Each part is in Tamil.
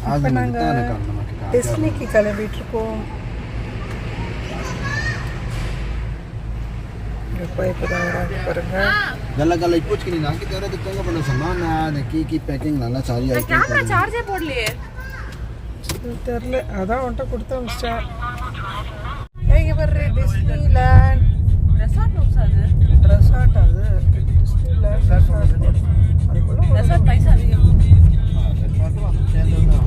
இப்போ நாங்கள் டிஸ்னிக்கு கிளம்பிட்டுருக்கோம். गला पूछ के नहीं ना कि तेरा दुकान का बड़ा सामान है की पैकिंग लाना सारी आई कैमरा चार्ज है போடலையே தெரியல. அதான் உன்கிட்ட கொடுத்து அனுப்பிச்சிட்டேன். எங்கே பாரு டிஸ்னிலேண்ட் ரெசார்ட் ஹவுஸ் அது. ரெசார்ட் அது டிஸ்னிலேண்ட் ரெசார்ட். அதுக்குள்ள ரெசார்ட் பைசா அதிகம். ரெசார்ட் வந்து சேர்ந்ததுதான்.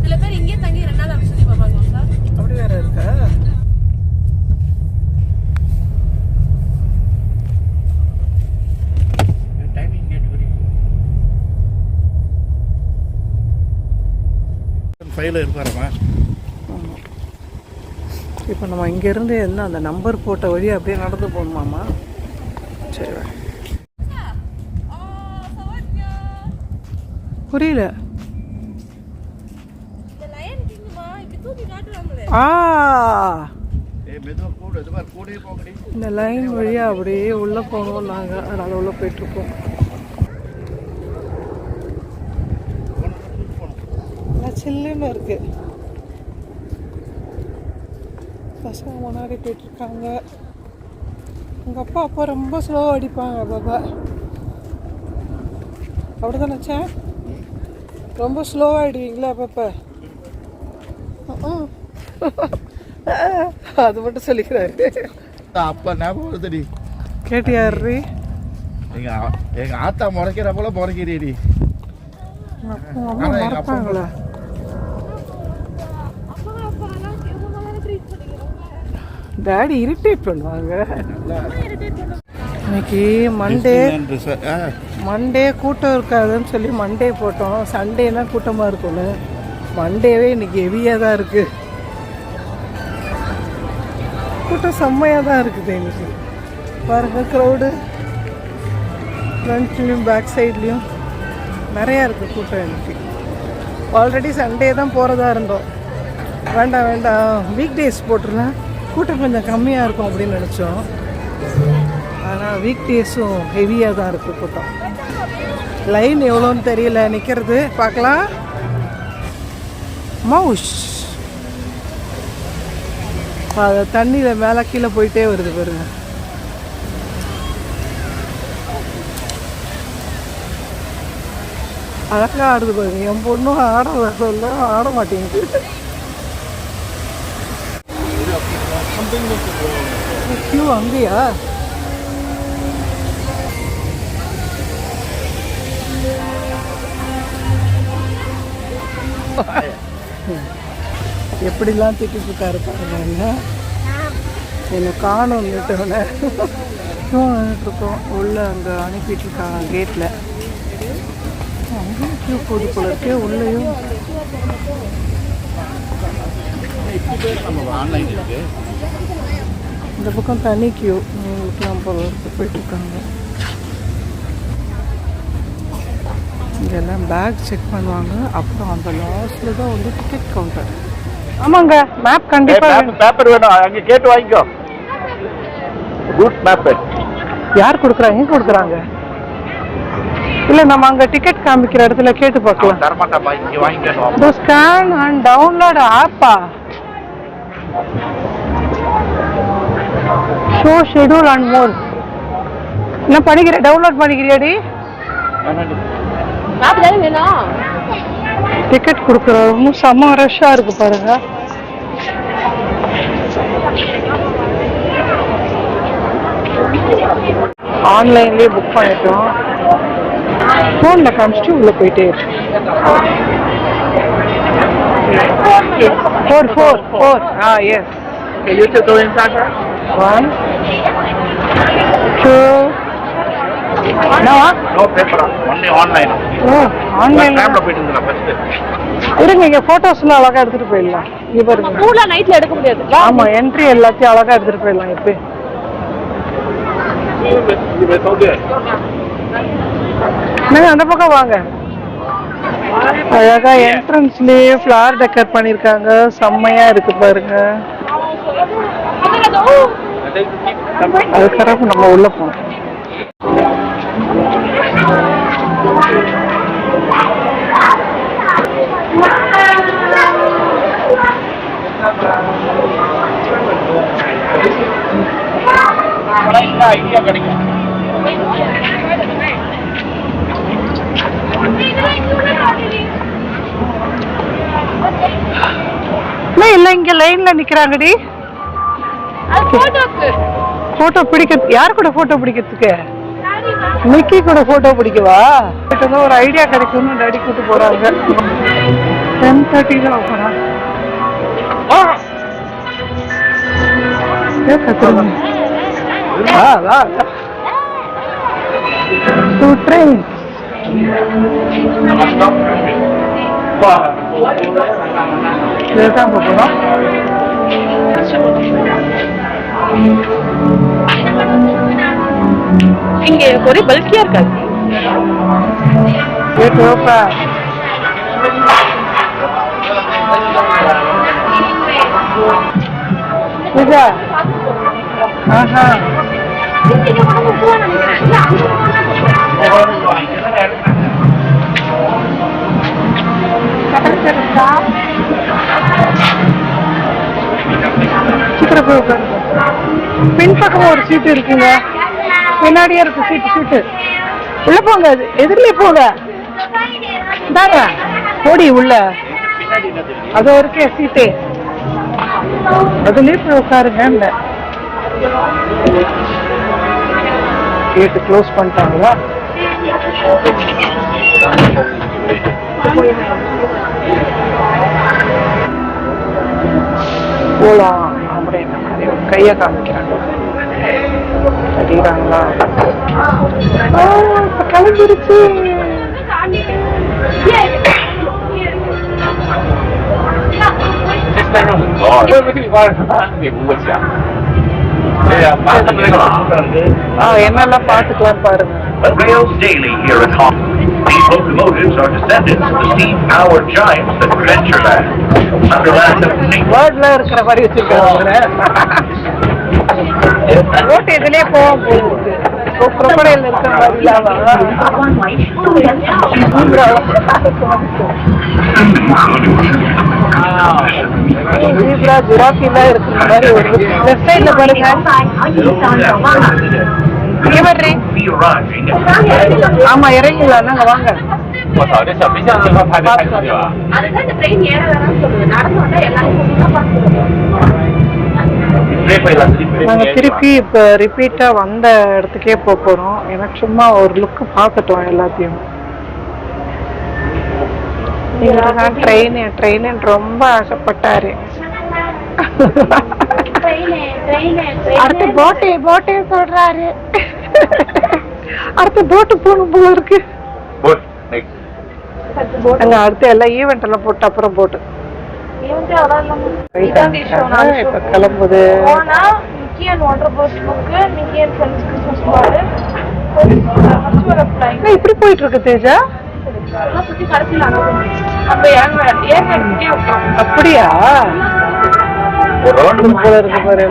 சில பேர் இங்கே தங்கி 2 நாள் அப்படி சுத்தி பார்ப்பாங்க சார். அப்படி வேற இருக்கா? இப்போ நம்ம இங்கேருந்து என்ன அந்த நம்பர் போட்ட வழி அப்படியே நடந்து போகணுமாம்மா? சரி புரியல. இந்த லைன் வழியா அப்படியே உள்ள போனோம் நாங்கள். அதனால உள்ள போயிட்டுருக்கோம். சில்லுன்னு இருக்கு. பசங்க முன்னாடி போயிட்டுருக்காங்க. உங்கள் அப்பா அப்பா ரொம்ப ஸ்லோவாக அடிப்பாங்க பாபா. அப்படி தான் நினச்சேன். ரொம்ப ஸ்லோவாக அடிவீங்களா அப்பப்போ? அது மட்டும் சொல்லிக்கிறாரு. அப்பா ஞாபகம் வருது. கேட்டியாரு? எங்க ஆத்தா முறைக்கிற போல முறைக்கிறீ. மறப்பாங்களா? டாடி இரிட்டேட் பண்ணுவாங்க. இன்னைக்கு மண்டே கூட்டம் இருக்காதுன்னு சொல்லி மண்டே போட்டோம். சண்டேனா கூட்டமாக இருக்கும்னு மண்டேவே இன்னைக்கு ஹெவியாக தான் இருக்குது. கூட்டம் செம்மையாக தான் இருக்குது இன்னைக்கு. பாருங்கள் க்ரௌடு ஃப்ரண்ட்லேயும் பேக் சைட்லேயும் நிறையா இருக்குது கூட்டம் இன்னைக்கு. ஆல்ரெடி சண்டே தான் போகிறதா இருந்தோம். வேண்டாம் வீக் டேஸ் போட்டுருலாம் கூட்டம் கொஞ்சம் கம்மியாக இருக்கும் அப்படின்னு நினச்சோம். ஆனால் வீக் டேஸும் ஹெவியாக தான் இருக்குது கூட்டம். லைன் எவ்வளோன்னு தெரியல நிற்கிறது. பார்க்கலாம். மவுஷ் அது தண்ணியில் மேலே கீழே போயிட்டே வருது பாருங்க. அழகாக ஆடுது பாருங்க. என் பொண்ணும் ஆட மாட்டேங்குது. கியூ அங்கேயா? எப்படிலாம் திட்டிட்டு இருக்காரு பாருங்க. என்னை காணும் நிட்டோன்னே இருக்கோம். உள்ள அங்கே அனுப்பிட்டு இருக்காங்க கேட்டில். அங்கேயும் கியூ போது போல இருக்கு. உள்ளேயும் இந்த பக்கம் தனி கியூ உங்களுக்குலாம் போல போயிட்டுருக்காங்க. இங்கெல்லாம் பேக் செக் பண்ணுவாங்க. அப்புறம் அந்த லாஸ்ட்டில் தான் வந்து டிக்கெட் கவுண்டர். ஆமாங்க மேப் கண்டிப்பாக பேப்பர் வேணும். அங்கே கேட்டு வாங்கிக்கோ. குட் மேப் யார் கொடுக்குறாங்க? எங்கே கொடுக்குறாங்க? இல்லை நம்ம அங்கே டிக்கெட் காமிக்கிற இடத்துல கேட்டு பார்க்கலாம். தரமாட்டாப்பா, இங்கே வாங்கிக்கணும். ஸ்கேன் அண்ட் டவுன்லோட் ஆப்பா. Show schedule and more. என்ன பண்ணிக்கிற? டவுன்லோட் பண்ணிக்கிறியாடி? டிக்கெட் கொடுக்குறவங்க செம்ம ரஷ்ஷாக இருக்கு பாருங்க. ஆன்லைன்லேயே புக் பண்ணிட்டோம். ஃபோனில் காமிச்சிட்டு உள்ளே போயிட்டே இருக்கு. 4 yes. Okay, you two go inside, sir. 1 2 No paper. Only online. Online camera போயிட்டு இருந்தேன் ஃபர்ஸ்ட். இருங்க, இங்கே ஃபோட்டோஸ்லாம் அழகாக எடுத்துகிட்டு போயிடலாம். இங்கே பாருங்க. பூலா நைட்டில் எடுக்க முடியாது. ஆமாம், என்ட்ரி எல்லாத்தையும் அழகாக எடுத்துகிட்டு போயிடலாம். இப்போ என்னங்க அந்த பக்கம் வாங்க. அழகா என்ட்ரன்ஸ்லயே ஃப்ளவர் டெக்கர் பண்ணிருக்காங்க. செம்மையா இருக்கு பாருங்க. அதுக்கப்புறம் நம்ம உள்ள போனோம். நல்ல ஐடியா கிடைக்கும். இல்ல இங்க லைன்ல நிக்கிறாங்கடி. போட்டோ பிடிக்க யார் கூட போட்டோ பிடிக்கிறதுக்கு? மிக்கி கூட போட்டோ பிடிக்கவா? ஒரு ஐடியா கிடைக்கும்னு டாடி கூட்டு போறாங்க. 10:30 தான் போறாங்க. இதுதான் போறோம். இங்க ஒரே பல்கியா இருக்காது. இதா ஆஹா பின்பக்கம் ஒரு சீட்டு இருக்குங்க. பின்னாடியே இருக்கு சீட்டு. உள்ள போங்க, எதிரிலே போங்க. போடி உள்ள அது இருக்கே சீட்டு, அதுலயே போய் உட்காருங்க. கேட்டு க்ளோஸ் பண்ணிட்டாங்களா? போலாம் அப்படின்னு கையை காமிக்கிறாங்க. அடிக்கிறாங்களா? கிளம்பிருச்சு. என்னெல்லாம் பாத்துக்கலாம் பாருங்க. These locomotives are descendants of the steam-powered giants that venture land. Underland of வேர்ட்ல இருக்கிற மாதிரி வச்சிருக்காங்க. ஓட்டு இதுலயே போகுது. crocodile இருக்கிற மாதிரி ஜீப்ரா ஜிராஃபி எல்லாம் இருக்கிற மாதிரி ஒரு லெஃப்ட் சைடுல பாருங்க. ஆமா இறங்கிடலாம். நாங்க வாங்க. நாங்க திருப்பி இப்ப ரிப்பீட்டா வந்த இடத்துக்கே போறோம். எனக்கு சும்மா ஒரு லுக் பாக்கட்டும் எல்லாத்தையும். ட்ரெயின் ரொம்ப ஆசைப்பட்டாரு. அடுத்து போட்டே சொல்றாரு. அடுத்து போட்டு போகணும் போல இருக்கு. அங்க அடுத்து எல்லாம் ஈவெண்ட் எல்லாம் போட்டு அப்புறம் போட்டு கிளம்புது. இப்படி போயிட்டு இருக்கு தேஜா. அப்படியா? போல இருக்கு பாரு.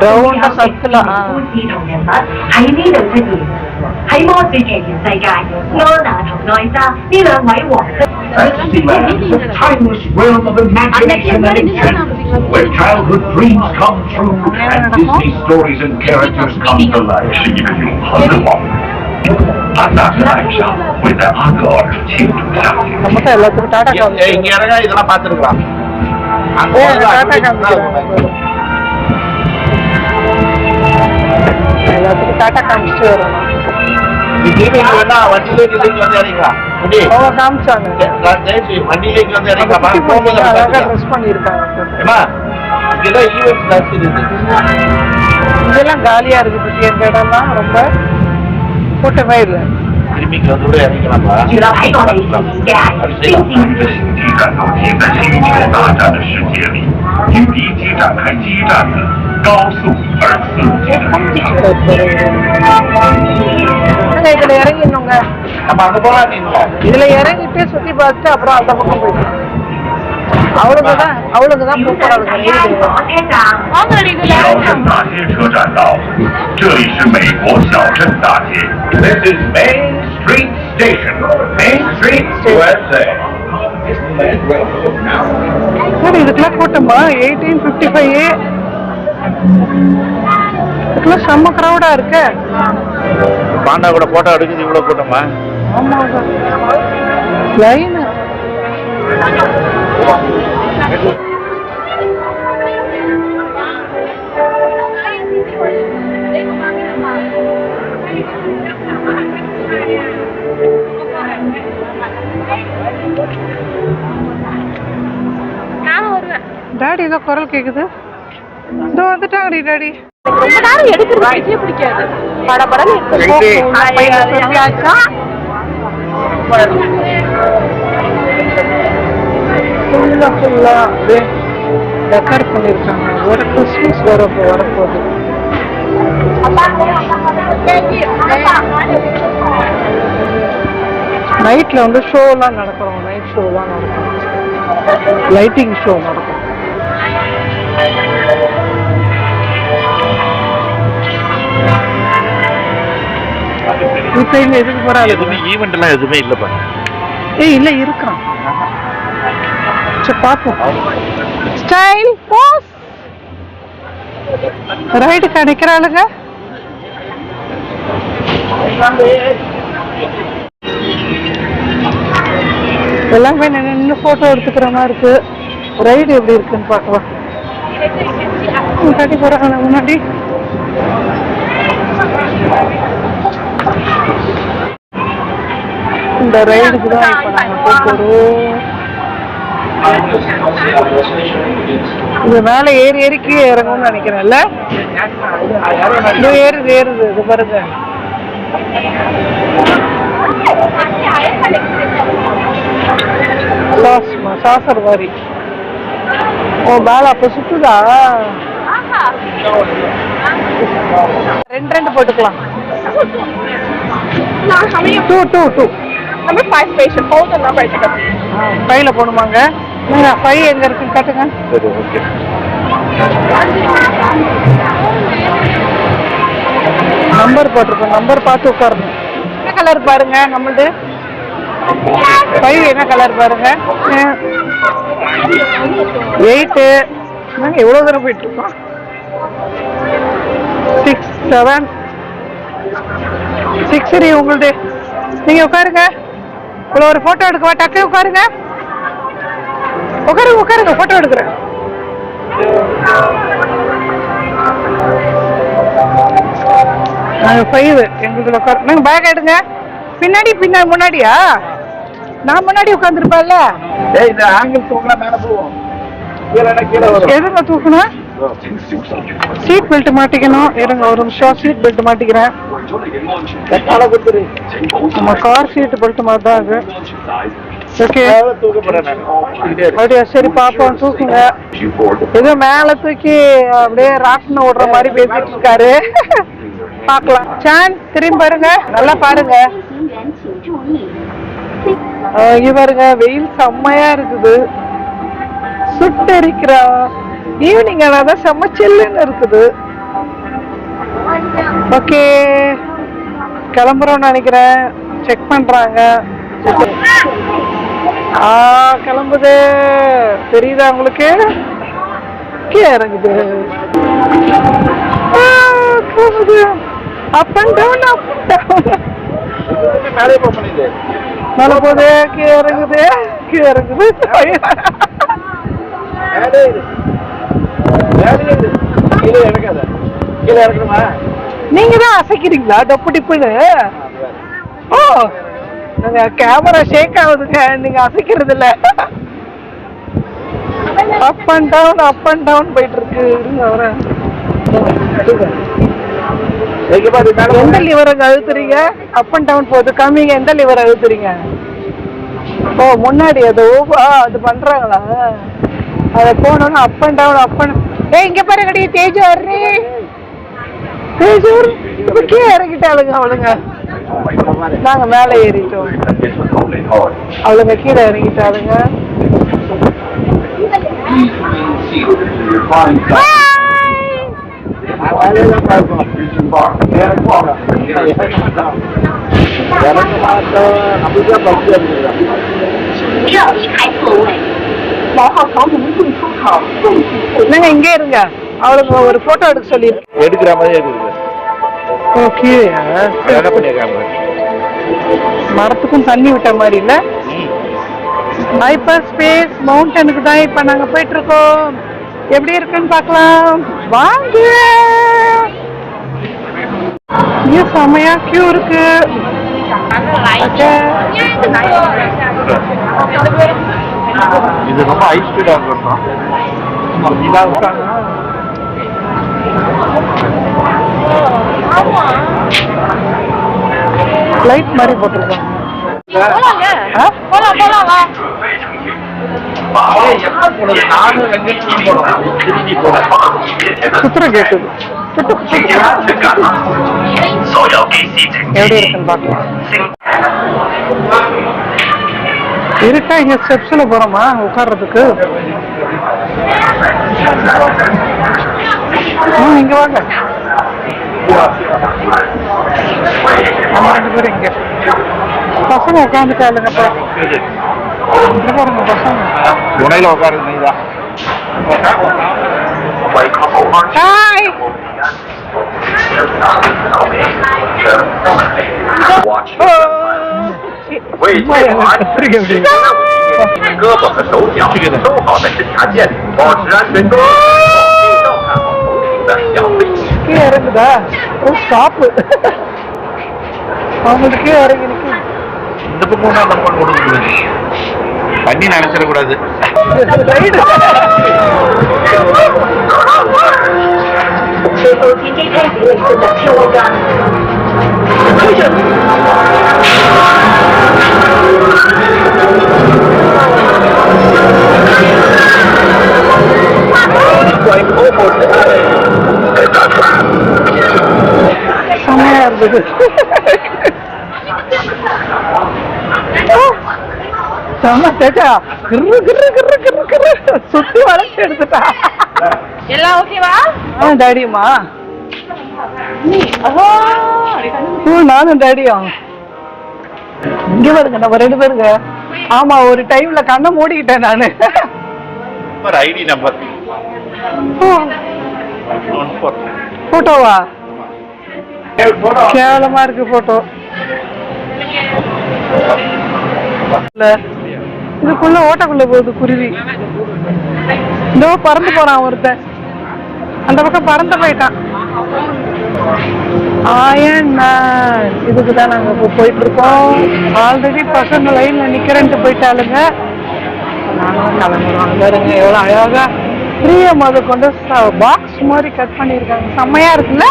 ரவுண்டா சர்க்கிளா? timeless realm of imagination and intent, where childhood dreams come true and Disney stories and characters come to life. with the encore எல்லாத்துக்கும் டாடா இதெல்லாம் பாத்துருக்கலாம். எல்லாத்துக்கும் டாடா காமிச்சிட்டு வரோம். இதெல்லாம் காலியா இருக்கு. இந்த இடம்லாம் ரொம்ப கூட்டமே இல்லை. இதுல இறங்கிடணுங்க. இதுல இறங்கிட்டு சுத்தி பார்த்துட்டு அப்புறம் அந்த பக்கம் போயிட்டு அவளுக்குதான் கூப்பிடாதுங்க. This is Main Street Station, Main Street, USA. இதுக்கெல்லாம் கூட்டமா? 1855 இதுக்குள்ள செம்ம கிரௌடா இருக்கு. பாண்டா கூட போட்டோ எடுக்குது இவ்வளவு கூட்டமா? ஆமா லைன். டாடி ஏதோ குரல் கேக்குது. இதோ வந்துட்டாங்கடி டாடி. ரொம்ப நேரம் எடுக்கிறது பிடிக்காது. படபடன்னு ஃபுல்லா டெக்கர் பண்ணிருக்காங்க. ஒரு கிறிஸ்மஸ் வரப்போகுது. நைட்ல வந்து ஷோலாம் நடக்கும். நைட் ஷோலாம் நடக்கும். லைட்டிங் ஷோ நடக்கும். இப்ப இங்க எதுக்கு போறாங்க? எதுவுமே ஈவெண்ட் எல்லாம் எதுவுமே இல்லப்பா. இல்ல இருக்கான். சரி பாப்போம். ஸ்டைல் போஸ் ரைடு கிடைக்கிறாளுங்க. எல்லாமே நின்று போட்டோ எடுத்துக்கிற மாதிரி இருக்கு. ரைடு எப்படி இருக்குன்னு பார்க்கலாம். கட்டி போறாங்க முன்னாடி. இந்த ரைடுக்கு தான் இப்ப நாங்க போறோம். இது மேல ஏறி ஏறி கீழே இறங்கும்னு நினைக்கிறேன்ல. இது ஏறுது இது பாருங்க. சாசர் மாதிரி. ஓ மேல அப்ப சுத்துதா? ரெண்டு போட்டுக்கலாம். 2 Number 5 patient, hold the number. ஃபைல போடுமாங்க. நீங்க ஃபை எங்க இருக்குன்னு காட்டுங்க. சரி ஓகே. நம்பர் போட்டிருக்கோம். நம்பர் பார்த்து உட்காரணும். என்ன கலர் பாருங்க நம்மளது. ஃபை என்ன கலர் பாருங்க. 8 நாங்க எவ்வளவு தூரம் போயிட்டு இருக்கோம். 6 7 6 உங்களுது. நீங்க உட்காருங்க. இவ்வளோ ஒரு போட்டோ எடுக்கவா? டக்கு உட்காருங்க. உட்காருங்க போட்டோ எடுக்கிறேன். நாங்கள் 5 எங்களுக்கு உட்காரு. நாங்கள் பேக் எடுங்க. பின்னாடி முன்னாடியா? நான் முன்னாடி உட்காந்துருப்பேன்ல. இந்த ஆங்கிள் தூக்கினா மேல போவோம். கீழே வரும். எதுங்க தூக்கணும்? சீட் பெல்ட் மாட்டிக்கணும். இருங்க ஒரு நிமிஷம். சீட் பெல்ட் மாட்டிக்கிறேன். நம்ம கார் சீட் பெல்ட் மாதிரி தான் அது. ஓகே அப்படியா? சரி பாப்போம். தூக்குங்க. இது மேல தூக்கி அப்படியே ராட்னு ஓடுற மாதிரி பேசிட்டு இருக்காரு. பாக்கலாம். சான் திரும்பி பாருங்க. நல்லா பாருங்க. இங்க பாருங்க. வெயில் செம்மையா இருக்குது. சுட்டரிக்கிறா. ஈவினிங் ஆனாதான் செம்ம சில்லுன்னு இருக்குது. ஓகே கிளம்புறோம்னு நினைக்கிறேன். செக் பண்றாங்க. கிளம்புது. தெரியுதா உங்களுக்கு? இறங்குது. கிளம்புது. அப் அண்ட் டவுன் மேல போகுது. கீழே இறங்குது. நீங்க தான் அசைக்கிறீங்களா டப்பு டிப்புன்னு? ஓ நாங்க கேமரா ஷேக் ஆகுதுங்க. நீங்க அசைக்கிறது இல்ல. அப் அண்ட் டவுன் போயிட்டு இருக்கு. எந்த லிவரை அழுத்துறீங்க? அப் அண்ட் டவுன் போகுது. கம்மிங்க. எந்த லிவரை அழுத்துறீங்க? ஓ முன்னாடி அது ஓவா அது பண்றாங்களா? அதை போனோம்னா அப் அண்ட் டவுன். இங்க பாருங்கடி தேஜூர் கீழே இறங்கிட்டாளுங்க அவளுங்க. நாங்க மேல ஏறிட்டோம். அவளுங்க கீழே இறங்கிட்டாளுங்க. என்னங்க இங்கே இருங்க. அவளுக்கு ஒரு ஃபோட்டோ எடுக்க சொல்லியிருக்கேன். எடுக்கிற மாதிரி இருக்குது. ஓகே, அழகாக பண்ணியிருக்காங்க. மரத்துக்கும் தண்ணி விட்ட மாதிரி இல்லை. ஹைப்பர் ஸ்பேஸ் மவுண்டனுக்கு தான் இப்போ நாங்கள் போயிட்டு இருக்கோம். எப்படி இருக்குன்னு பார்க்கலாம் வாங்க. இங்கே செமையா கியூ இருக்கு. இது ரொம்ப ஹை ஸ்பீடாக இருக்கும். லைட் மாதிரி போட்டிருக்காங்க. சுத்திரம் கேட்டுது. எப்படி இருக்குன்னு பார்க்கலாம். இருக்கா இங்க ஸ்டெப்ஸ்ல போறோமா உட்கார்றதுக்கு? இங்க வாங்க. நம்ம 2 பேரும் இங்க பசங்க உட்காந்துட்டாளுங்கப்பா. இங்க பாருங்க பசங்க முனையில உட்காருங்க. நீதான் ஹாய்.胳膊和手脚都好在侦察舰里保持安全中，要飞行。கீழே இறங்குதா? ஸ்டாப். அவங்களுக்கு கீழே இறங்கி நிற்க. இந்த பக்கம் தான் நம்ம கொடுக்கக்கூடாது. தண்ணி நினைச்சிடக்கூடாது. செமையா இருந்தது. செம்ம சேட்டா. கிரு கிரு கிரு கிரு கிரு சுத்தி வளைச்சு எடுத்துட்டா. எல்லாம் ஓகேவா? டாடியுமா? நானும் டாடியும் இங்க பாருங்க. நம்ம 2 பேருங்க. ஆமா, ஒரு டைம்ல கண்ணை மூடிக்கிட்டேன் நானு. ஐடி நம்பர் போட்டோவா? கேவலமா இருக்கு போட்டோ. இதுக்குள்ள ஓட்டக்குள்ள போகுது குருவி. இந்த பறந்து போறான் ஒருத்தன். அந்த பக்கம் பறந்து போயிட்டான். இதுக்கு தான் நாங்க இப்போ போயிட்டு இருக்கோம். ஆல்ரெடி பசங்க லைன்ல நிக்கிறேன்ட்டு போயிட்டாளுங்க. நானும் கிளம்புறோம். பாருங்க எவ்வளவு அழகா ஃப்ரீயா முத கொண்டு பாக்ஸ் மாதிரி கட் பண்ணிருக்காங்க. செம்மையா இருக்குல்ல?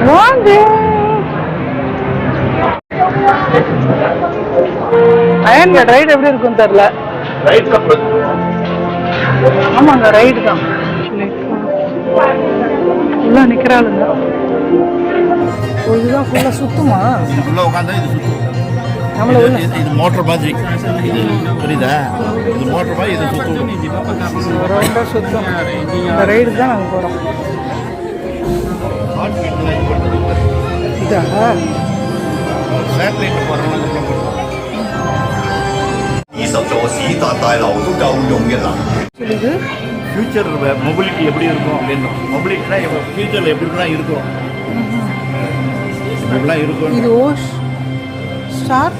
வாங்க. ரைடு எப்படி இருக்குன்னு தெரியல. ஆமாங்க, ரைடு தான். ஃபுல்லா நிக்கிறாளுங்க. இதுதான் ஃபுல்லா சுத்துமா? உள்ள உட்காந்தா இது சுத்தும். நம்மள உள்ள இது மோட்டர் மாதிரி. இது புரியுதா? இது மோட்டர் மாதிரி இது சுத்தும். ரொம்ப சுத்தம். இந்த ரைடு தான் நாங்கள் போகிறோம். இதா சேட்டலைட் போகிறோம். 20座市達大樓都夠用嘅能源。 சொல்லுது ஃபியூச்சர் மொபிலிட்டி எப்படி இருக்கும் அப்படின்னு. மொபிலிட்டினா ஃபியூச்சரில் எப்படி இருக்குன்னா இருக்கும். இப்படிலாம் இருக்கும். இது ஸ்டார்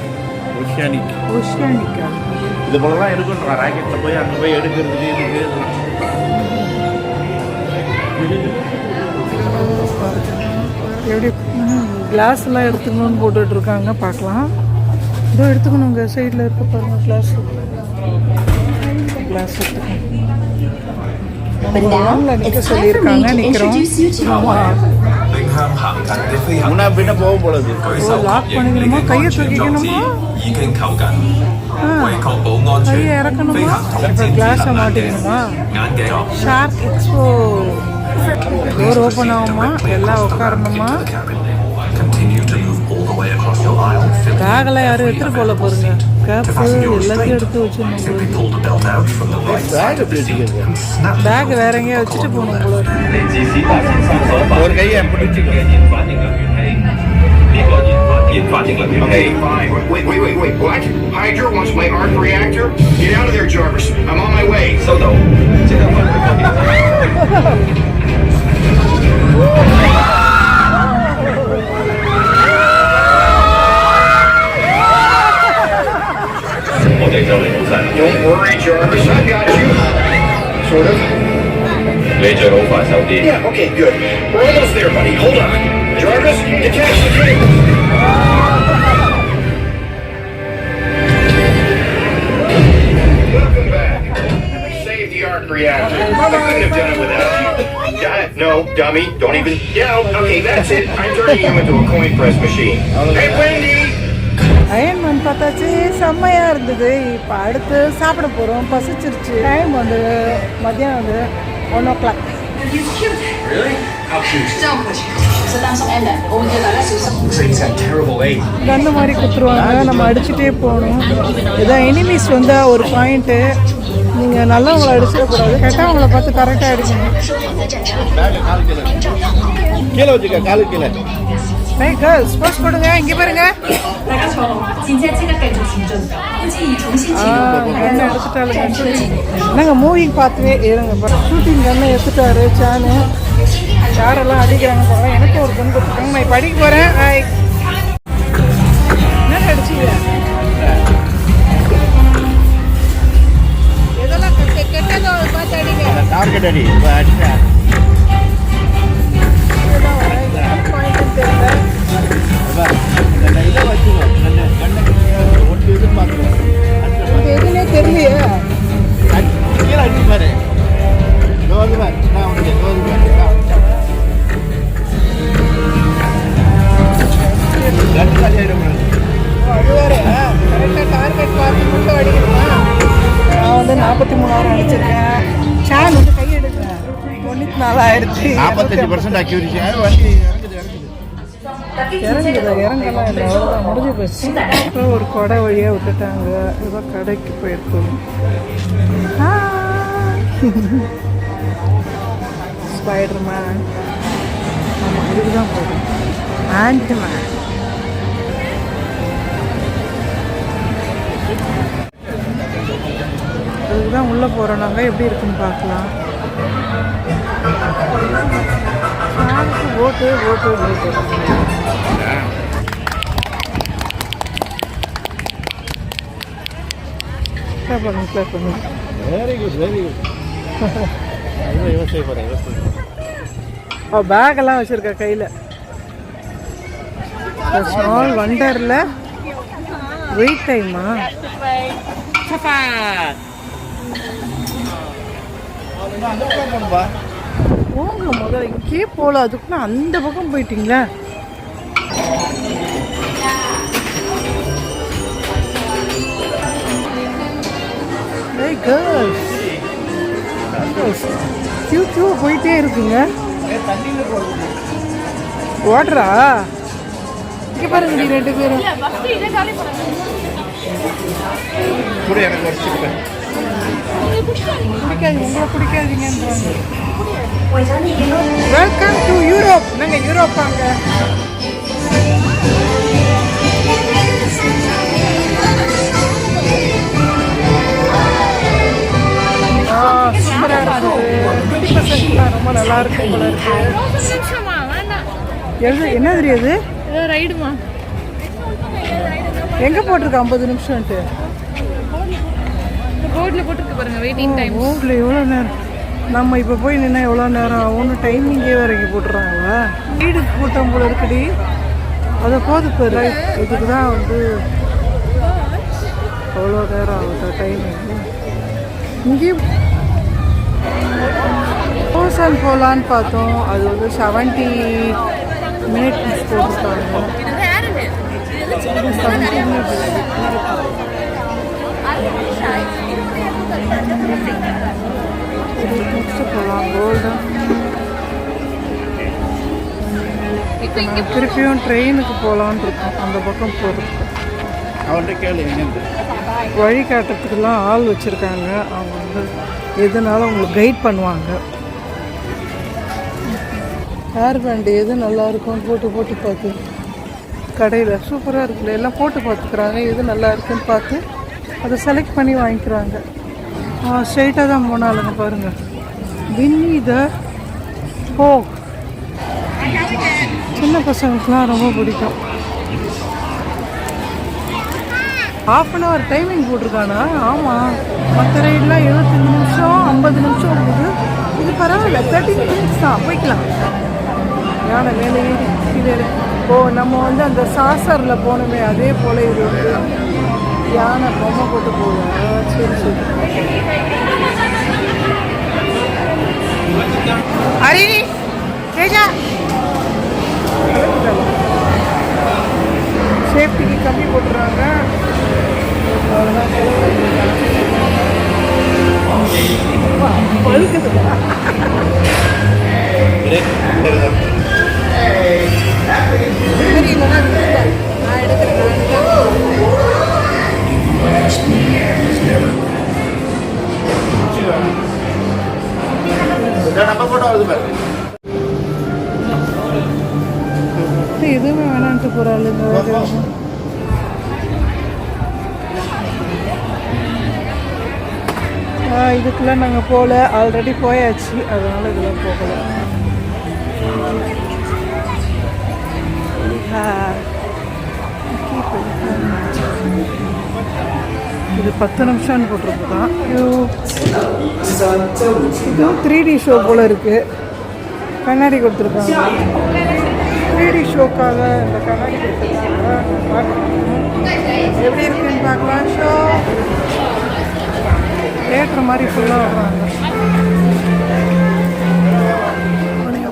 ஓஷியானிக்கா இது போலலாம் இருக்குன்ற ராக்கெட்டில் போய் அங்கே போய் எடுக்கிறதுக்கு இதுக்கு. எப்படி கிளாஸ் எல்லாம் எடுத்துக்கணும்னு போட்டுட்டு இருக்காங்க. பார்க்கலாம். இதோ எடுத்துக்கணுங்க. சைடில் இருக்க பாருங்க கிளாஸ். கிளாஸ் எடுத்துக்கணும். நிற்க சொல்லியிருக்காங்க. நிற்கிறோம். முன்னா பின்ன போக போலது. லாக் பண்ணிக்கணுமா? கையை தூக்கிக்கணுமா? கையை இறக்கணுமா? இப்போ கிளாஸை மாட்டிக்கணுமா? ஷார்க் எக்ஸ்போ டோர் ஓப்பன் ஆகுமா? எல்லாம் உட்காரணுமா? பேகெல்லாம் யாரும் எடுத்துட்டு போல போறீங்க. கேப்பு எல்லாத்தையும் எடுத்து வச்சிடணும். பேக் வேற எங்கேயா வச்சுட்டு போகணும் போல. ஒரு கையை பிடிச்சிக்க. Okay, fine. Wait. What? Hydra wants my arc reactor? Get out of there, Jarvis. I'm on my way. So though. 我哋就嚟到晒啦。 Don't worry, Jarvis. I got you. Sort of. 你最好快手啲。 Yeah, okay, good. We're almost there, buddy. Hold on. Jarvis, detach the cable. Welcome back. We saved the arc reactor. I couldn't have done it without you. Got it? No, dummy. Don't even yell. Okay, that's it. I'm turning you into a coin press machine. Hey, Wendy! Iron Man பார்த்தாச்சு, செம்மையாக இருந்தது. இப்போ அடுத்து சாப்பிட போகிறோம், பசிச்சிருச்சு. டைம் வந்து மதியம் வந்து 1 o'clock. Really? How cute. 是当送 Ellen， 我们就拿来手上。 He's got terrible aim. கண்ணு மாதிரி குத்துருவாங்க, நம்ம அடிச்சுட்டே போகணும். ஏதோ எனிமீஸ் வந்தால் ஒரு பாயிண்ட்டு, நீங்கள் நல்லவங்களை அடிச்சிடக்கூடாது, கெட்டவங்களை பார்த்து கரெக்டாக அடிக்கணும். கீழே வச்சுக்க, காலு கீழே. Hey girls, போஸ்ட் போடுங்க, இங்கே பாருங்க. 大家从今天这个感觉挺正的，估计重新启动。 கண்ணை எடுத்துட்டாளுங்க ஷூட்டிங். நாங்கள் மூவி பார்த்துவே இருங்க, ஷூட்டிங் கண்ணை எடுத்துட்டாரு சானு. யாரெல்லாம் அடிக்கிறாங்க போகிறேன், எனக்கு ஒரு கண் கொடுத்துருக்காங்க. நான் இப்போ அடிக்க போகிறேன். என்ன அடிச்சிங்க? எதெல்லாம் கெட்டதோ பார்த்து அடிங்க. டார்கெட் அடி, அடிச்சா இதை வச்சுக்கோ. ஒன்று எதிர்பார்க்குறோம், எதுவுமே தெரியலையே. கீழே அடிச்சு பாரு. நோதுவார், நான் உனக்கு நோதுவார். ரெண்டு காலி ஆகிடும். அது வேறு கரெக்டாக டார்கெட் பார்த்து மட்டும் அடிக்கணுமா? நான் வந்து 43,000 அடிச்சிருக்கேன். சான் வந்து கை எடுக்கிறேன். 94,000. 45% அக்யூரிசி. வண்டி இறங்கலாம் இல்லை, அவ்வளோதான், முடிஞ்சு போச்சு. அப்புறம் ஒரு கொடை வழியாக விட்டுட்டாங்க. ஏதோ கடைக்கு போயிருக்கோம். ஸ்பைடர்மேன், ஆமாம், இதுக்கு தான் போகும். ஆண்ட்மேன். இதுக்கு தான் உள்ளே போகிறோம் நாங்கள். எப்படி இருக்குன்னு பார்க்கலாம். ஓட்டு பண்ணு. Very good, very good. யோசிச்சு போகிறேன். பேக்கெல்லாம் வச்சுருக்கா கையில். ஸ்மால் வண்டரில் வெயிட் டைமா? போங்க, முதல்ல இங்கே போகல, அதுக்குள்ள அந்த பக்கம் போயிட்டீங்களா? Hey girls, கியூ போயிட்டே இருக்குங்க. ஓடுறா இங்கே பாருங்க, ரெண்டு பேரும் கூட எனக்கு வச்சுருப்பேன். பிடிக்காது, உங்களை பிடிக்காதீங்கன்றாங்க. Welcome to Europe. நாங்கள் யூரோப்பாங்க. சூப்பராக இருக்குது. ரொம்ப நல்லா இருக்கு போல இருக்கு. என்ன தெரியாது, ரைடுமா எங்கே போட்டிருக்கு 50 நிமிஷம்ட்டு? போர்டில் போட்டுருக்கு பாருங்க, வெயிட்டிங் டைம். போர்டில் எவ்வளோ நேரம்? நம்ம இப்போ போய் நின்னா எவ்வளோ நேரம் ஆகும்னு டைமிங்கே வரைக்கும் போட்டுறாங்களா? வீடுக்கு கூட்டம் போல இருக்குடி. அதை போது பேர் இதுக்கு தான் வந்து அவ்வளோ நேரம் ஆகுதா டைமிங்? இங்கேயும் ஓசன் போகலான்னு பார்த்தோம். அது வந்து 70 மினிட்ஸ் போட்டுருக்காங்க. 70 மினிட்ஸ். நெக்ஸ்ட்டு போகலாம் கோல்டன். திருப்பியும் ட்ரெயினுக்கு போகலான்னு இருக்கோம், அந்த பக்கம் போகிறதுக்கு. அவன்கிட்ட கேளு, எங்கேருந்து வழிகாட்டுறதுக்கெல்லாம் ஆள் வச்சுருக்காங்க. அவங்க வந்து எதுனாலும் உங்களுக்கு கைட் பண்ணுவாங்க. ஹேர் பேண்ட் எது நல்லா இருக்கும் போட்டு பார்த்து கடையில் சூப்பராக இருக்குல்ல, எல்லாம் போட்டு பார்த்துக்குறாங்க, எது நல்லா இருக்குன்னு பார்த்து அதை செலக்ட் பண்ணி வாங்கிக்கிறாங்க. ஸ்ட்ரைட்டாக தான் போனாலுங்க பாருங்கள். வின்னி த போக் சின்ன பசங்களுக்குலாம் ரொம்ப பிடிக்கும். ½ டைமிங் போட்டிருக்கானா? ஆமாம், மற்ற ரைடெலாம் 75 நிமிஷம் 50 நிமிஷம் இருக்குது. இது பரவாயில்ல, 30 மினிட்ஸ் தான், போய்க்கலாம். யானை மேலே ஏறி கீழே நம்ம வந்து அந்த சாசரில் போனோமே அதே போல் இது வந்து யானை பொம்மை போட்டு போகும். சரி சரி. ஹரி தேஜா சேஃப்டிக்கு கம்மி போட்டுறாங்க. நான் எடுக்கிறேன். எதுவுமே வேணான்ட்டு போகிறாளுங்க. இதுக்கெல்லாம் நாங்கள் போகல, ஆல்ரெடி போயாச்சு, அதனால் இதெல்லாம் போகலை. இது 10 நிமிஷம்னு போட்டிருக்கு தான். இதுவும் 3D ஷோ போல் இருக்குது. கண்ணாடி கொடுத்துருக்காங்க. 3D ஷோக்காக இந்த கண்ணாடி கொடுத்துருக்காங்க. எப்படி இருக்குன்னு பார்க்கலாம். ஷோ தேட்டர் மாதிரி ஃபுல்லாக வர்றாங்க.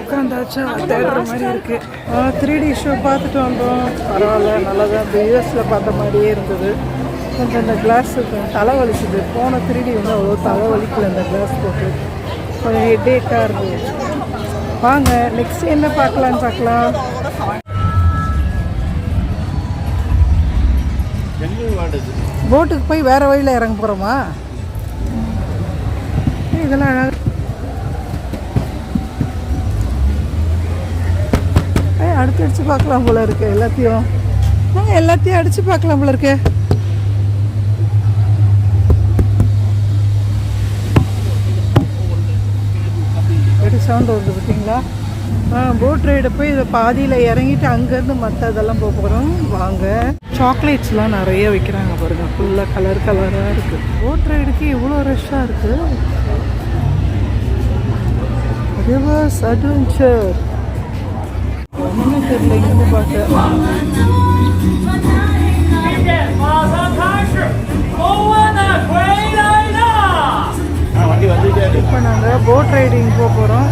உட்காந்தாச்சா தேட்டர் மாதிரி இருக்குது. 3D ஷோ பார்த்துட்டு வந்தோம். பரவாயில்ல, நல்லா தான். இந்த யூஎஸில் பார்த்த மாதிரியே இருந்தது. கொஞ்சம் இந்த கிளாஸ் தலை வலிச்சுது. போன 3D வந்து அவ்வளோ தலை வலிக்கல இந்த கிளாஸ் போட்டு. கொஞ்சம் ஹெட்டேக்காக இருந்தது. வாங்க நெக்ஸ்ட் என்ன பார்க்கலான்னு பார்க்கலாம். போட்டுக்கு போய் வேறு வழியில் இறங்க போகிறோமா? இதெல்லாம் அழகாக அடுத்து அடித்து பார்க்கலாம் போல இருக்கு. எல்லாத்தையும் அடித்து பார்க்கலாம் போல இருக்கு. எப்படி சவுண்ட் வருது பார்த்தீங்களா? போட் ரைடை போய் இதை பாதியில் இறங்கிட்டு அங்கேருந்து மற்ற இதெல்லாம் போக போகிறோம். வாங்க. சாக்லேட்ஸ்லாம் நிறைய விற்கிறாங்க பாருங்க. ஃபுல்லாக கலராக இருக்குது. போட் ரைடுக்கு இவ்வளோ ரஷ்ஷாக இருக்குது. ரிவர்ஸ் அட்வென்ச்சர் ஒன்றுமே தெரியல இங்கே பார்க்க. இப்போ நாங்கள் போட் ரைடிங் போக போகிறோம்.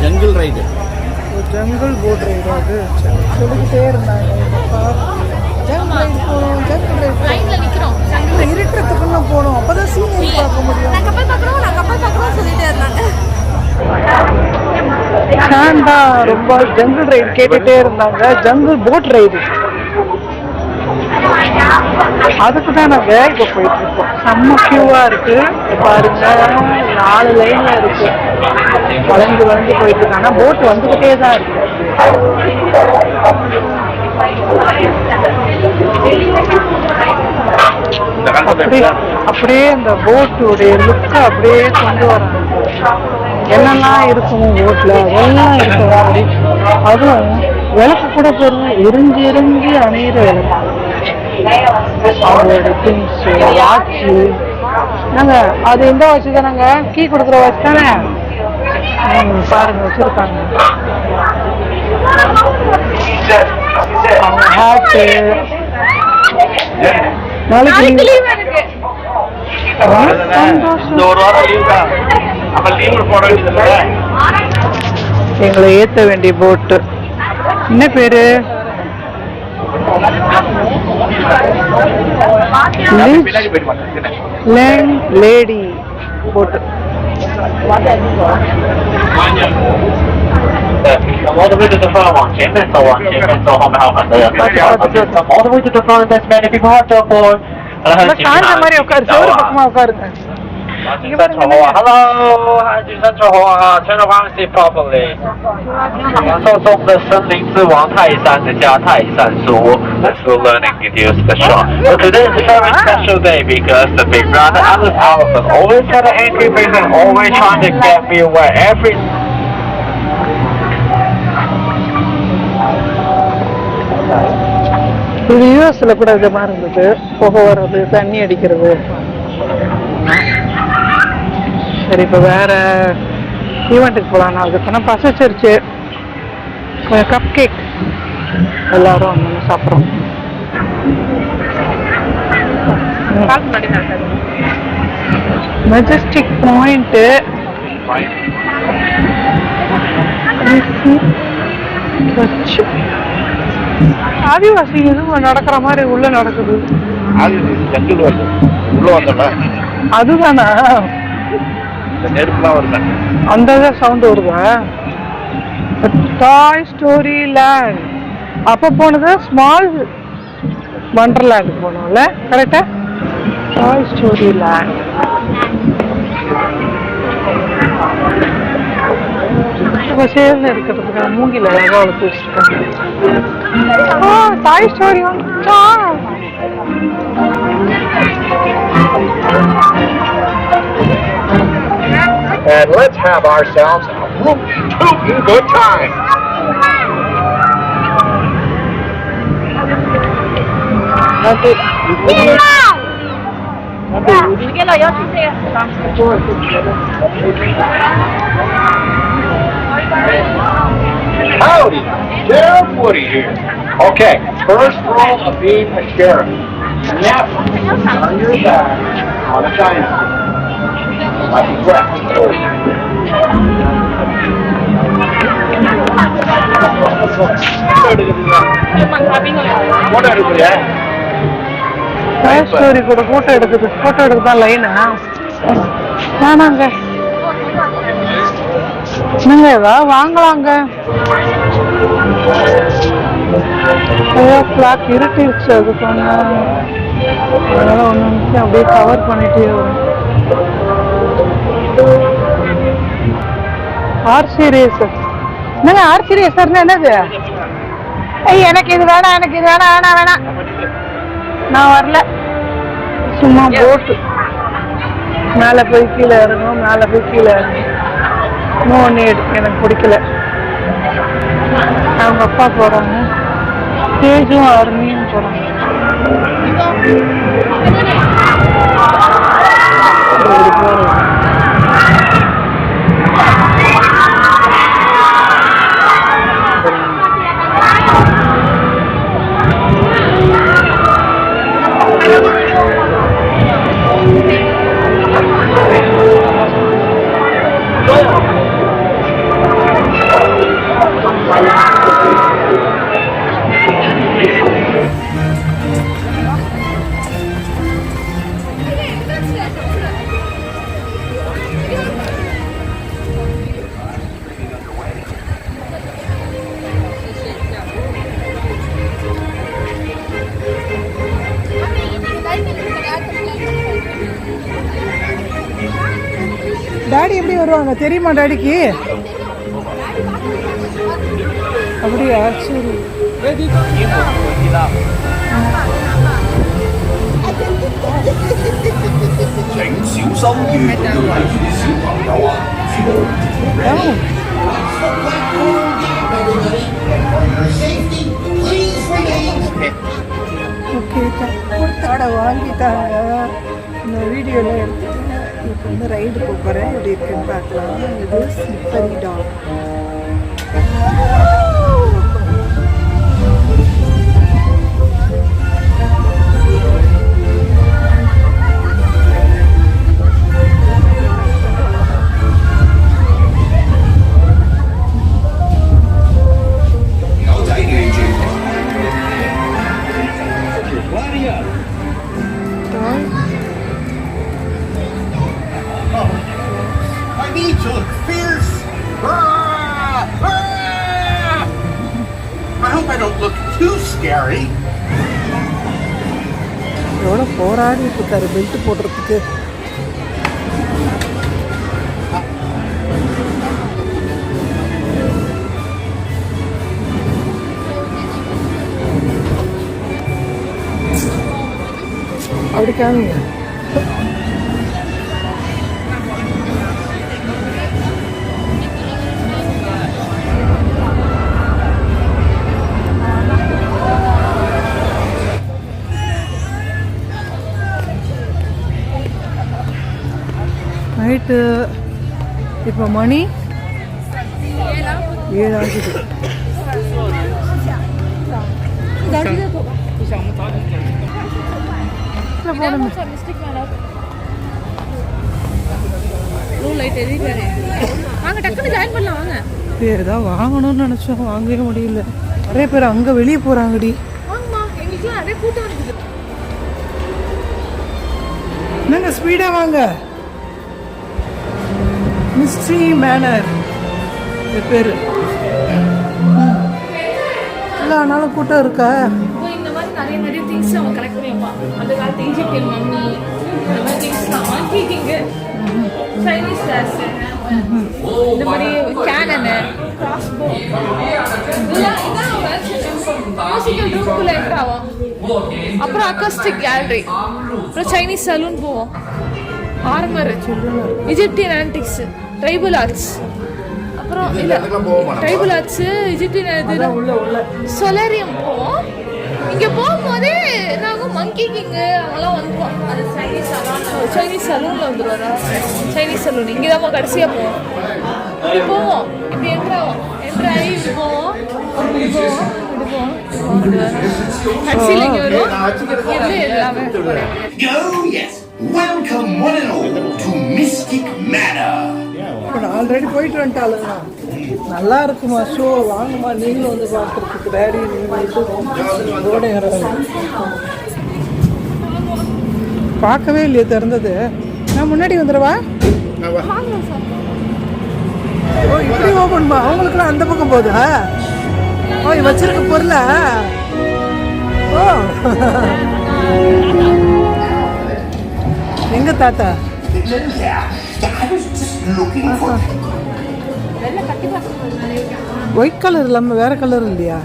Jungle ride. Jungle boat ride. அது சொல்லிக்கிட்டே இருந்தாங்க. ஜங்கிள் ரைடு போகணும், ஜங்கிள் ரைடு நிற்கிறோம். இருட்டுறதுக்குள்ள போகணும், அப்போ தான் சீனரி பார்க்க முடியும். சொல்லிட்டே இருந்தாங்க. ஷாண்டா ரொம்ப ஜங்கிள் ரைடு கேட்டுகிட்டே இருந்தாங்க. ஜங்கிள் போட் ரைடு அதுக்கு தான் நாங்கள் இப்போ போயிட்டுருக்கோம். செம்ம க்யூவாக இருக்குது பாருங்க. 4 லைனில் இருக்குது. வளைஞ்சு போயிட்டுருக்கு. ஆனால் போட்டு வந்துக்கிட்டே தான் இருக்கு. அப்படியே இந்த போட்டுடைய லுக்கை அப்படியே கொண்டு வராங்க. என்னெல்லாம் இருக்கும் போட்டில் அதெல்லாம் இருக்கும். அப்படி அதுவும் விளக்கு கூட போடுறது எரிஞ்சு அணையிற விளக்கு. அவங்களோட திங்ஸு வாட்சு நாங்கள் அது எந்த வாட்சு தான் நாங்கள் கீ கொடுக்குற வாட்ச் தானே பாருங்க வச்சுருக்காங்க. அவங்க ஹேட்டு நாளைக்கு எங்களை ஏற்ற வேண்டிய போட்டு என்ன பேரு? லேடி போட்டு. all the way to the front 往前面走，往前面走，后面还有很多人在跳。all the way to the front, there's many people out there for. Hello, 海景山丑猴啊 ，Turn around and see properly。传说中的森林之王泰山的家泰山说。Still learning to use the shot. But today is a very special day because the big brother Alice Allison always had an angry face and always trying to get me away every. இது யூஎஸ்ல கூட இது மாதிரி இருந்தது, புகை வர்றது, தண்ணி அடிக்கிறது. சரி, இப்போ வேற ஈவெண்ட்டுக்கு போகலாம். நான் அதுக்கு பசிச்சிருச்சு. கொஞ்சம் கப் கேக் எல்லாரும் வந்து சாப்பிட்றோம். மெஜஸ்டிக் பாயிண்ட்டு ஆதிவாசி எதுவும் நடக்கிற மாதிரி உள்ள நடக்குது. அதுதானா? நெருப்புலாம் வருது. அந்த சவுண்ட் வருதா? டாய் ஸ்டோரி லேண்ட். அப்போ போனது ஸ்மால் வண்டர்லேண்டுக்கு போனோம்ல, கரெக்டா? டாய் ஸ்டோரி லேண்ட். சேர்ந்து இருக்கிறதுக்காக மூங்கில அழகா வளர்த்து வச்சிருக்காங்க. டாய் ஸ்டோரி வந்துச்சா? And let's have ourselves a rootin' good time. Howdy, Sheriff Woody here. Okay, first rule of being a sheriff. Never turn your back on a dinosaur. Like a crap. What are you doing? Toy story கூட போட்டோ எடுக்குதான் லைனா? வேணாங்க, நீங்க ஏதாவது வாங்கலாங்க. ஃபிளாக் இருட்டிருச்சு, அதுக்கான அதனால ஒன்று அப்படியே கவர் பண்ணிட்டே வரும். RC racer. என்னங்க ஆர்சி ரேசர்னா என்னது? எனக்கு இது வேணாம், எனக்கு இது வேணாம், வேணாம், நான் வரல. சும்மா போட்டு மேலே போய் கீழே இறங்கும், மேலே போய் கீழே இறங்கும். ஒன்று எடுக்க எனக்கு பிடிக்கல. அவங்க அப்பா போகிறாங்க, தேஜும் அருமையும் போகிறாங்க. டாடி எப்படி வருவாங்க தெரியுமா? டாடிக்கு அப்படியா? சரி. ஓகே, தடை வாங்கிட்டாங்க. இந்த வீடியோவில் எடுத்துட்டு இப்போ வந்து ரைடு போகிறேன். எப்படி இருக்குன்னு பார்க்கலாம். இது ஸ்லிப்பரி டாக். எவ்வளோ போராடிட்டு இருக்காரு பெல்ட் போடுறதுக்கு. அப்படி காமிங்க. நைட்டு இப்போ மணி 7 ஆகுது. ஏதாவது வாங்கணும்னு நினைச்சோம், வாங்கவே முடியல. நிறைய பேர் அங்க வெளியே போறாங்கடி. என்னங்க ஸ்பீடா வாங்க. மிஸ்ட்ரி மேனர் பேரு. இல்லை ஆனாலும் கூட்டம் இருக்கா? இந்த மாதிரி நிறைய நிறைய திங்ஸ் அவன் கலெக்ட் பண்ணி வைப்பான். அந்த காலத்து ஈஜிப்தியன் மம்மி இந்த மாதிரி திங்ஸ்லாம் ஆன்டிக்கிங்கு, சைனீஸ் கிளாஸ், இந்த மாதிரி கேனனு, கிராஸ்போ, இதான் மியூசிக்கல் ரூம்குள்ளே என்ட்ரு ஆகும். அப்புறம் அக்கஸ்டிக் கேலரி, அப்புறம் சைனீஸ் சலூன் போவோம், armour, Egyptian antics, tribal arts, அப்புறம் இல்லை ட்ரைபல் ஆர்ட்ஸு, இஜிப்தியன் சொலேரியம் போவோம். இங்கே போகும்போதே நாங்கள் மங்கி கிங்கு அவங்களாம் வந்துடுவோம். அது சைனீஸ் சலூனில் வந்துடுவாரா? சைனீஸ் சலூன் இங்கே தான் கடைசியாக போவோம். இப்படி போவோம், இப்படி என்ட்ராகி இப்படி போவோம், இப்படி போவோம், இப்படி போவோம், கடைசியில் இங்கே வரும். இது எல்லாமே Welcome one and all to Mystic Manor. Already போயிட்டு வந்துட்டாளுங்க. நல்லா இருக்குமா ஷோ, வாங்கம்மா நீங்களும் வந்து பார்த்துருக்கு. டேடி நீங்கள் பார்க்கவே இல்லையே திறந்தது. நான் முன்னாடி வந்துடுவா. ஓ இப்படி ஓப்பன்மா, அவங்களுக்குலாம் அந்த பக்கம் போதா? ஓ வச்சிருக்க பொருளா? ஓ எங்க தாத்தா? ஒயிட் கலர் இல்லாமல் வேற கலர் இல்லையா?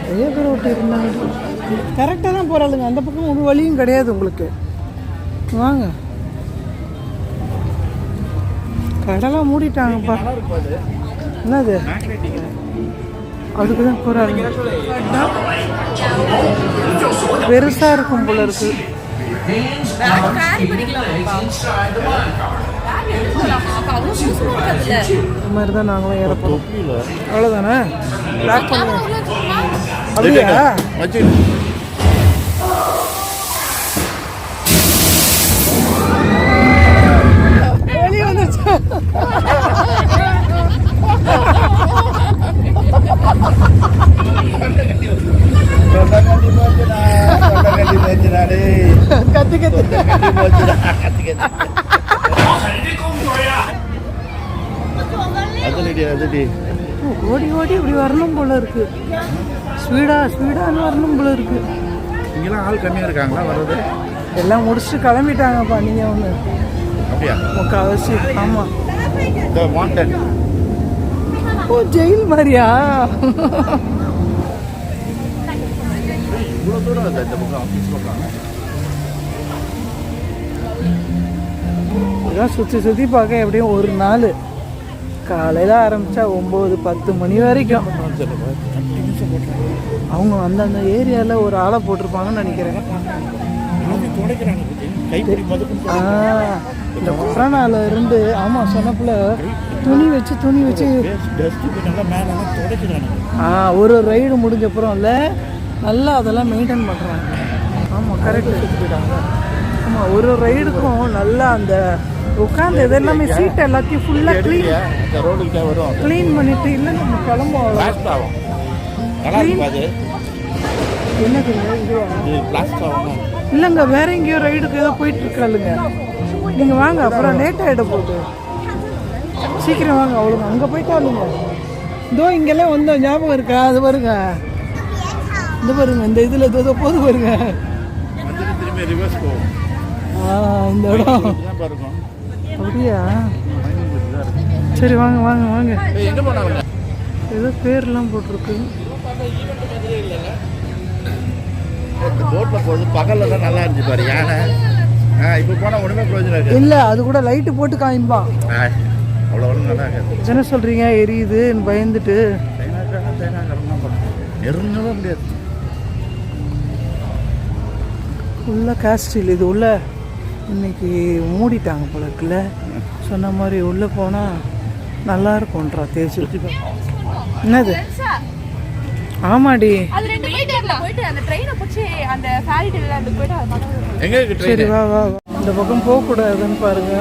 நிறைய பேர் ஓட்டி இருந்தாங்க. கரெக்டாக தான் போகிறாளுங்க. அந்த பக்கம் ஒரு வழியும் கிடையாது உங்களுக்கு. வாங்க, கடைலாம் மூடிட்டாங்கப்பா. என்னது? அதுக்கு தான் போகிறாங்க. பெருசாக இருக்கும் போல இருக்கு. இந்த மாதிரி தான் நாங்களும் ஏறப்போம். அவ்வளோதானே? லாக் பண்ணுவோம். அப்படியா? வெளியே வந்துருச்சு. கத்தி ஓடி ஓடி இப்படி வரணும் போல இருக்கு. ஸ்பீடான்னு வரணும் போல இருக்கு. இங்கெல்லாம் ஆள் கம்மியாக இருக்காங்களா வர்றது? எல்லாம் முடிச்சுட்டு கிளம்பிட்டாங்கப்பா. நீங்கள் ஒன்று அப்படியா? முக்கால்வாசி. ஆமாம். வாண்டட். ஓ ஜெயில் மாதிரியா? இவ்வளோ தூரம் இந்த பக்கம் ஆஃபீஸ் பக்கம் இதெல்லாம் சுற்றி பார்க்க எப்படியும் ஒரு நாள். காலையில் ஆரம்பித்தா 9-10 மணி வரைக்கும். அவங்க அந்தந்த ஏரியாவில் ஒரு ஆளை போட்டிருப்பாங்கன்னு நினைக்கிறேன். இந்த கொரோனாவில் இருந்து ஆமாம் சொன்னப்புல துணி வச்சு ஒரு ரைடு முடிஞ்சப்புறம் இல்லை நல்லா அதெல்லாம் மெயின்டைன் பண்ணுறாங்க. ஆமாம் கரெக்டாக எடுத்து போயிட்டாங்க. ஆமாம் ஒரு ரைடுக்கும் நல்லா அந்த உட்காந்து இது எல்லாமே சீட் எல்லாத்தையும் ஃபுல்லாக க்ளீன் பண்ணிட்டு இல்லை நம்ம கிளம்புவோம். என்னது இல்லைங்க, வேற எங்கேயோ ரைடுக்கு ஏதோ போயிட்டு இருக்காளுங்க. நீங்கள் வாங்க, அப்புறம் லேட் ஆகிட போகுது. சீக்கிரம் வாங்க. அவ்வளோங்க அங்கே போயிட்டாளுங்க. இதோ இங்கெல்லாம் வந்தோம், ஞாபகம் இருக்கா? அது பாருங்க, இந்த பாருங்க, இந்த இதில் ஏதோ போது பாருங்க. இந்த இடம் அப்படியா? சரி வாங்க வாங்க வாங்க. ஏதோ பேர்லாம் போட்டிருக்கு. போட்டில் போகுது பகலில் தான் நல்லா இருந்துச்சு பாரு யானை. இப்போ போனால் ஒன்றுமே பிரயோஜனம் இருக்காது. இல்லை அது கூட லைட்டு போட்டு காமிப்பான். அவ்வளோ ஒன்றும் நல்லா இருக்காது. என்ன சொல்கிறீங்க, எரியுதுன்னு பயந்துட்டு நெருங்கவே முடியாது. உள்ள காஸ்டில் இது உள்ள இன்னைக்கு மூடிட்டாங்க போல இருக்குல்ல. சொன்ன மாதிரி உள்ளே போனால் நல்லா இருக்கும்ன்றா தேய்ச்சி. என்னது? ஆமாடி. அது ரெண்டு போயிட்டு அந்த ட்ரெயினை பிடிச்சி அந்த ஃபேரி டேல அந்த போயிட்டு எங்கே இருக்கு சரி ட்ரெயின்? வா வா வா. இந்த பக்கம் போகக்கூடாதுன்னு பாருங்க.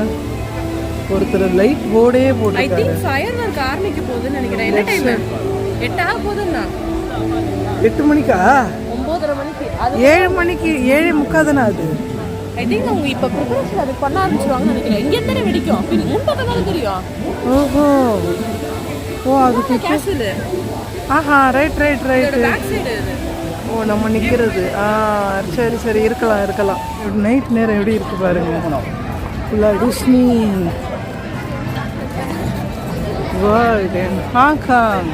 ஒருத்தர் லைட் போர்டே ஐ போட்டுருக்காரு. திங்க் ஃபயர் ஒர்க் ஆரம்பிக்க போகுதுன்னு நினைக்கிறேன். என்ன டைம்? 8 ஆக போகுதுன்னா 8 மணிக்கா? 9:30 மணிக்கு. அது 7 மணிக்கு 7:45 தானே அது. ஐ திங்க் அவங்க இப்போ ப்ரிப்பரேஷன் அது பண்ண ஆரம்பிச்சிருவாங்கன்னு நினைக்கிறேன். இங்கே தானே வெடிக்கும். முன்பக்கம் தானே தெரியும். ஓஹோ ஓ அது கேஷில் ஆஹா right right right. Back side இது. ஓ நம்ம நிற்கிறது. சரி சரி இருக்கலாம் இருக்கலாம். நைட் நேரம் எப்படி இருக்கு பாருங்க. ஃபுல்லாக Disney world in Hong Kong.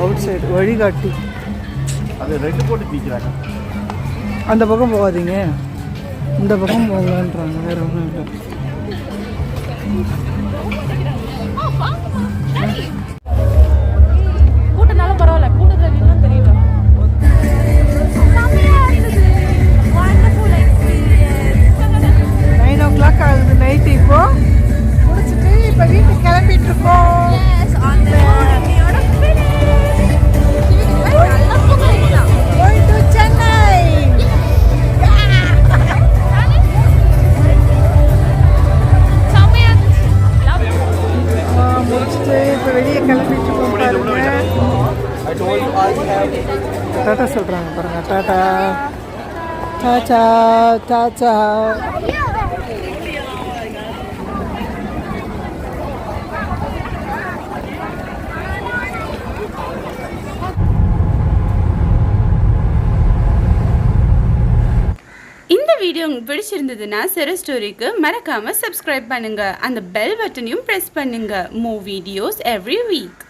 Out side வழிகாட்டி. அது ரெண்டு போட்டு தீக்கிறாங்க. அந்த பக்கம் போகாதீங்க, இந்த பக்கம் போங்கன்றாங்க. வேற ஒன்றும் இல்லை. கூட்டனாலும் பரவாயில்ல, கூட்டத்தில் நின்னா தெரியல. 9 o'clock ஆகுது நைட்டு. இப்போ முடிச்சுட்டு இப்போ வீட்டுக்கு கிளம்பிட்டு இருக்கோம். Going to Chennai. முடிச்சுட்டு இப்போ வெளியே கிளம்பிட்டு இருக்கோம் பாருங்க. டாட்டா சொல்கிறாங்க பாருங்க. Tata tata tata. இந்த வீடியோ உங்களுக்கு பிடிச்சிருந்ததுன்னா செரோ ஸ்டோரிக்கு மறக்காம சப்ஸ்கிரைப் பண்ணுங்க. அந்த பெல் பட்டனையும் பிரஸ் பண்ணுங்க. Move videos every week.